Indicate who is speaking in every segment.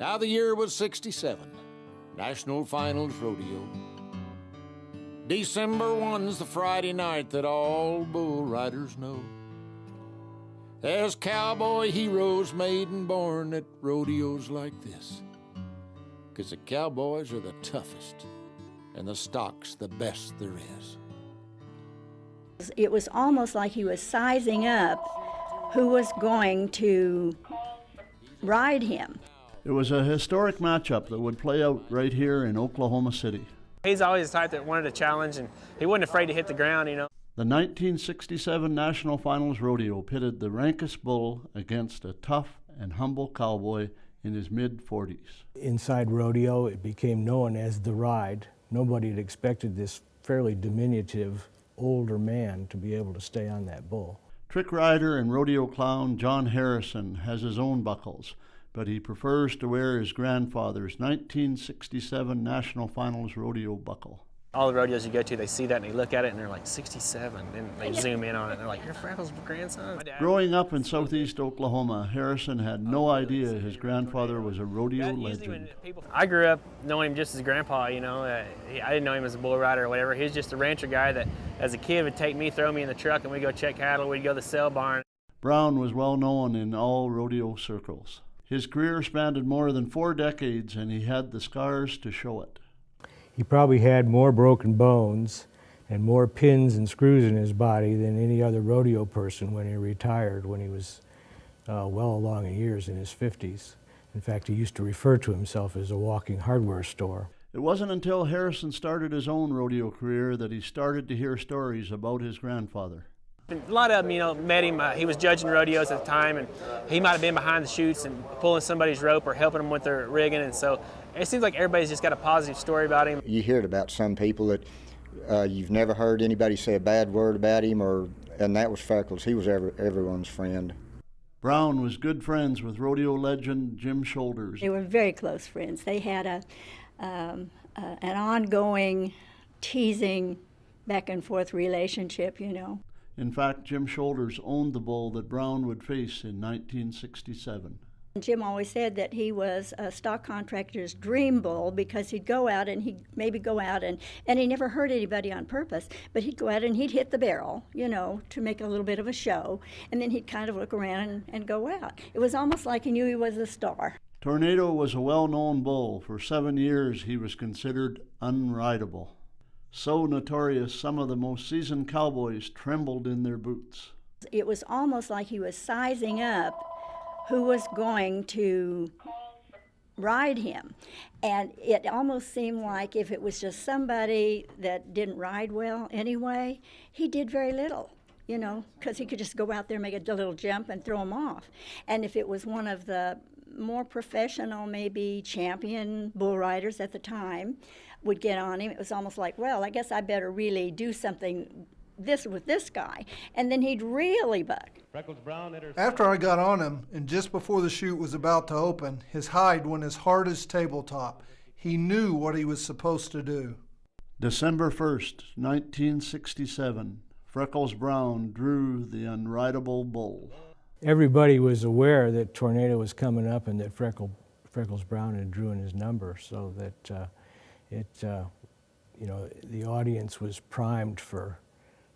Speaker 1: Now the year was 67, National Finals Rodeo. December 1's the Friday night that all bull riders know. There's cowboy heroes made and born at rodeos like this, 'cause the cowboys are the toughest and the stock's the best there is.
Speaker 2: It was almost like he was sizing up who was going to ride him.
Speaker 3: It was a historic matchup that would play out right here in Oklahoma City.
Speaker 4: He's always the type that wanted a challenge, and he wasn't afraid to hit the ground, you know.
Speaker 3: The 1967 National Finals Rodeo pitted the rankest bull against a tough and humble cowboy in his mid-40s.
Speaker 5: Inside rodeo, it became known as the ride. Nobody had expected this fairly diminutive older man to be able to stay on that bull.
Speaker 3: Trick rider and rodeo clown John Harrison has his own buckles, but he prefers to wear his grandfather's 1967 National Finals Rodeo buckle.
Speaker 4: All the rodeos you go to, they see that and they look at it and they're like, 67, and they zoom in on it and they're like, you're Freckles' grandson?
Speaker 3: Growing up in southeast Oklahoma, Harrison had no idea his grandfather was a rodeo legend.
Speaker 4: I grew up knowing him just as a grandpa, you know. I didn't know him as a bull rider or whatever. He was just a rancher guy that, as a kid, would take me, throw me in the truck, and we'd go check cattle, we'd go to the sale barn.
Speaker 3: Brown was well known in all rodeo circles. His career spanned more than 4 decades, and he had the scars to show it.
Speaker 5: He probably had more broken bones and more pins and screws in his body than any other rodeo person when he retired, when he was well along in years, in his 50s. In fact, he used to refer to himself as a walking hardware store.
Speaker 3: It wasn't until Harrison started his own rodeo career that he started to hear stories about his grandfather.
Speaker 4: A lot of them, you know, met him. He was judging rodeos at the time, and he might have been behind the chutes and pulling somebody's rope or helping them with their rigging, and so it seems like everybody's just got a positive story about him.
Speaker 6: You hear it about some people that you've never heard anybody say a bad word about him, and that was Freckles. He was everyone's friend.
Speaker 3: Brown was good friends with rodeo legend Jim Shoulders.
Speaker 2: They were very close friends. They had an ongoing teasing back and forth relationship, you know.
Speaker 3: In fact, Jim Shoulders owned the bull that Brown would face in 1967.
Speaker 2: Jim always said that he was a stock contractor's dream bull, because he'd go out and he never hurt anybody on purpose, but he'd go out and he'd hit the barrel, you know, to make a little bit of a show, and then he'd kind of look around and go out. It was almost like he knew he was a star.
Speaker 3: Tornado was a well-known bull. For 7 years, he was considered unrideable. So notorious, some of the most seasoned cowboys trembled in their boots.
Speaker 2: It was almost like he was sizing up who was going to ride him. And it almost seemed like if it was just somebody that didn't ride well anyway, he did very little, you know, because he could just go out there, make a little jump and throw him off. And if it was one of the more professional, maybe champion bull riders at the time, would get on him, it was almost like, well, I guess I better really do something with this guy, and then he'd really buck.
Speaker 7: Freckles Brown
Speaker 8: After I got on him, and just before the chute was about to open, his hide went as hard as tabletop. He knew what he was supposed to do.
Speaker 3: December 1st, 1967, Freckles Brown drew the unrideable bull.
Speaker 5: Everybody was aware that Tornado was coming up and that Freckles Brown had drew in his number, so that you know, the audience was primed for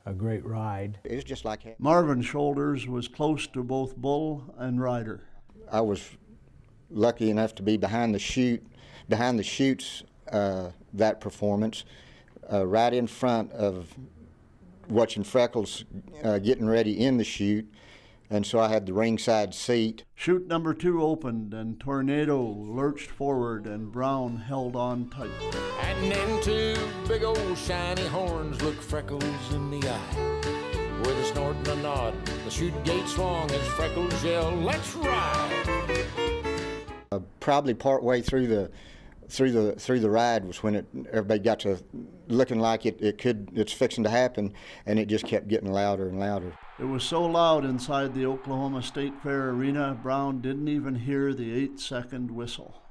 Speaker 5: a great ride.
Speaker 6: It was just like
Speaker 3: Marvin Shoulders was close to both bull and rider.
Speaker 6: I was lucky enough to be behind the chutes, that performance, right in front of watching Freckles getting ready in the chute. And so I had the ringside seat.
Speaker 3: Chute number 2 opened, and Tornado lurched forward, and Brown held on tight.
Speaker 1: And then 2 big old shiny horns looked Freckles in the eye. With a snort and a nod, the chute gate swung as Freckles yelled, "Let's ride!"
Speaker 6: Probably partway through the ride was when everybody got to looking like it's fixing to happen, and it just kept getting louder and louder.
Speaker 3: It was so loud inside the Oklahoma State Fair arena, Brown didn't even hear the 8-second whistle.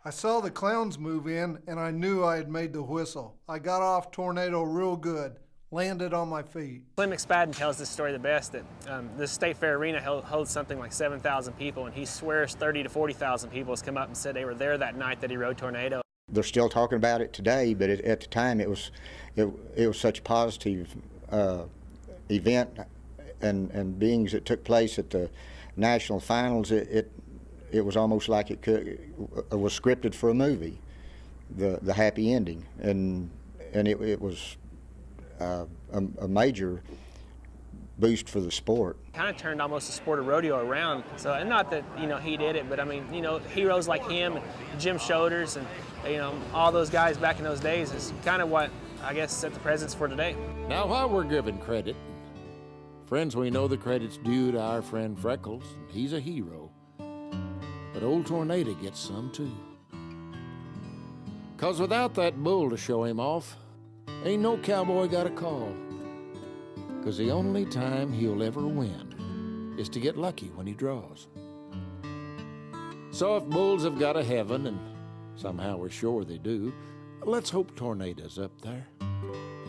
Speaker 8: I saw the clowns move in, and I knew I had made the whistle. I got off Tornado real good. landed on my feet.
Speaker 4: Slim McSpadden tells this story the best, that the State Fair Arena holds something like 7,000 people, and he swears 30 to 40,000 people has come up and said they were there that night that he rode Tornado.
Speaker 6: They're still talking about it today, but at the time it was such a positive event, and being that took place at the National Finals, it was almost like it was scripted for a movie, the happy ending, and it was a major boost for the sport.
Speaker 4: Kind of turned almost the sport of rodeo around. So, and not that he did it, but I mean, heroes like him and Jim Shoulders and all those guys back in those days is kind of what I guess set the precedence for today.
Speaker 1: Now, while we're giving credit, friends, we know the credit's due to our friend Freckles. He's a hero. But old Tornado gets some too. 'Cause without that bull to show him off, ain't no cowboy got a call. 'Cause the only time he'll ever win is to get lucky when he draws. So if bulls have got a heaven, and somehow we're sure they do, let's hope Tornado's up there.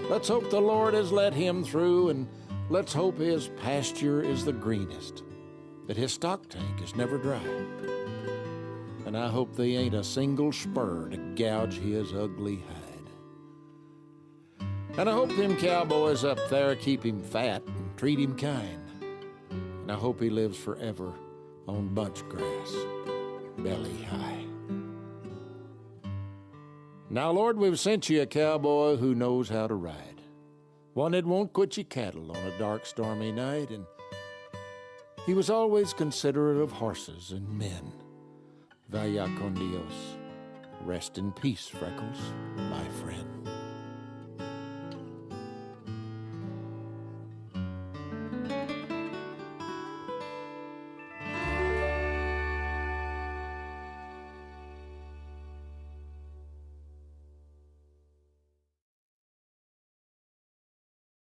Speaker 1: Let's hope the Lord has let him through, and let's hope his pasture is the greenest, that his stock tank is never dry. And I hope they ain't a single spur to gouge his ugly hide. And I hope them cowboys up there keep him fat and treat him kind. And I hope he lives forever on bunch grass, belly high. Now, Lord, we've sent you a cowboy who knows how to ride. One that won't quit you cattle on a dark, stormy night. And he was always considerate of horses and men. Vaya con Dios. Rest in peace, Freckles, my friend.